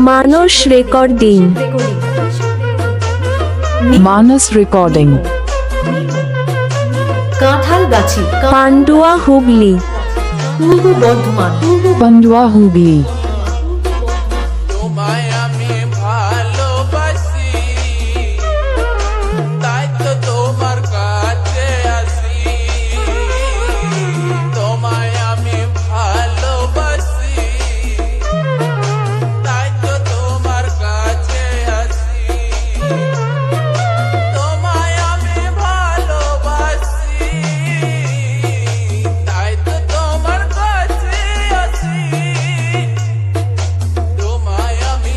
মানস recording. Manas recording. Kanthalgachhi, Pandua Hooghly. Purba Bardhaman, Pandua Hubli. তোমায় আমি ভালোবাসি, তাই তো তোমার কাছে আসি। তোমায় আমি ভালোবাসি, তাই তো তোমার কাছে আসি। তোমায় আমি ভালোবাসি, তাই তো তোমার কাছে আসি। তোমায় আমি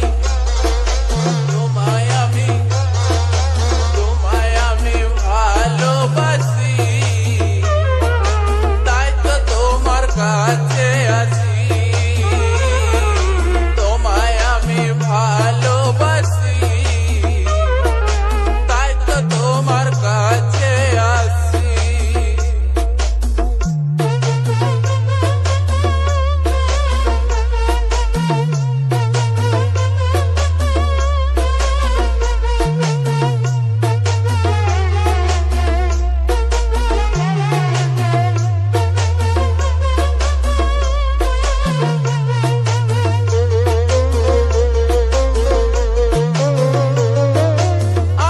ভালোবাসি, তাই তো তোমার কাছে আসি। তোমায় আমি ভালোবাসি, তাই তো তোমার কাছে আসি।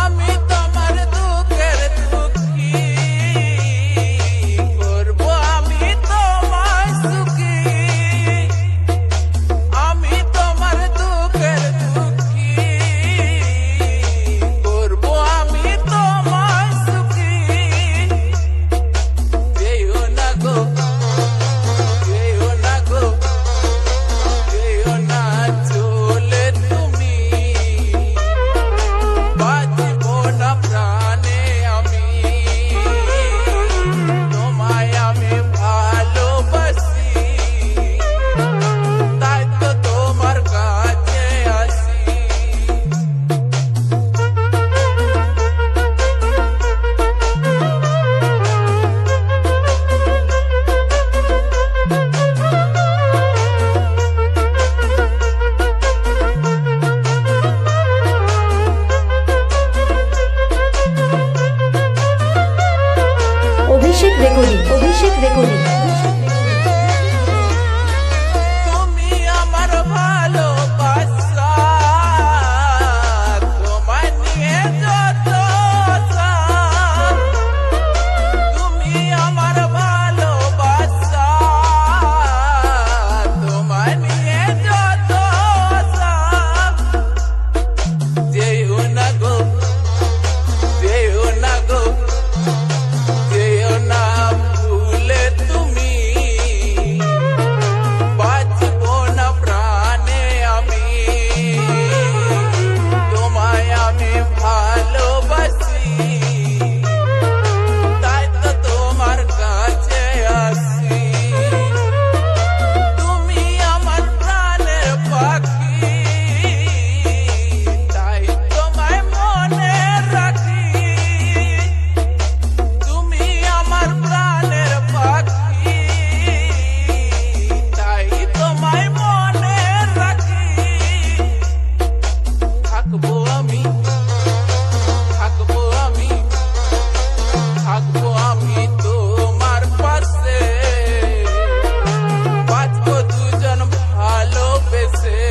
আমি তোমার দুঃখের দুঃখী, করব আমি তোমায় সুখী। আমি তোমার দুঃখের দুঃখী, করব আমি তোমায় সুখী। যেও না গো, যেও না গো, যেও না চলে তুমি। বাঁচব না প্রাণে আমি, তোমায় আমি ভালোবাসি, তাই তো তোমার কাছে আসি। অভিষেক রেকর্ডিং, অভিষেক রেকর্ডিং। তুমি আমার ভালোবাসা, তোমায় নিয়ে যত আশা। তুমি আমার ভালোবাসা, তোমায় নিয়ে যত আশা। যেও না গো, যেও না গো, যেও না ভুলে তুমি। বাঁচব না প্রাণে আমি, তোমায় আমি ভালোবাসি, তাই তো তোমার কাছে আসি। তুমি আমার প্রাণের পাখি, তাই তোমায় মনে রাখি। তুমি আমার প্রাণের পাখি, তাই তোমায় মনে রাখি। থাকবো আমি, থাকবো আমি, থাকবো আমি তোমার পাশে। বাঁচবো দুজন ভালোবেসে,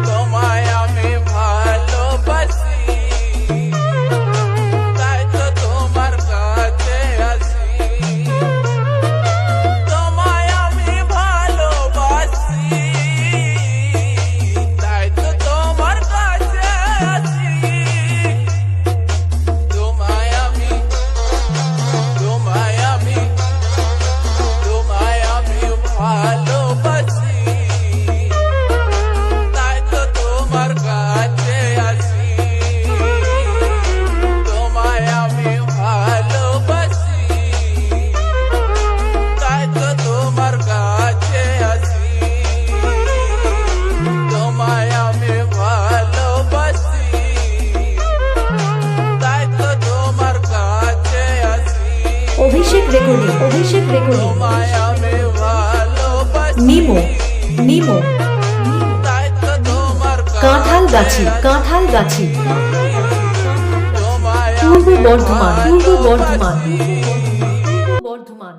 তোমায় আমি ভালোবাসি, তাই তো তোমার কাছে আসি। তোমায় আমি ভালোবাসি, তাই তো তোমার কাছে আসি। তোমায় আমি, তোমায় আমি, তোমায় আমি ভালোবাসি, তাই তো তোমার কাছে আসি। তোমায় আমি ভালোবাসি, তাই তো তোমার কাছে আসি। তোমায় আমি ভালোবাসি, তাই তো তোমার কাছে আসি। অভিষেক রেকর্ডিং, অভিষেক রেকর্ডিং। তোমায় আমি ভালোবাসি, নিমো, নিমো। তাই কাঁঠালগাছি কাঁঠালগাছি তোমায় পূর্ব বর্ধমান পূর্ব বর্ধমান পূর্ব বর্ধমান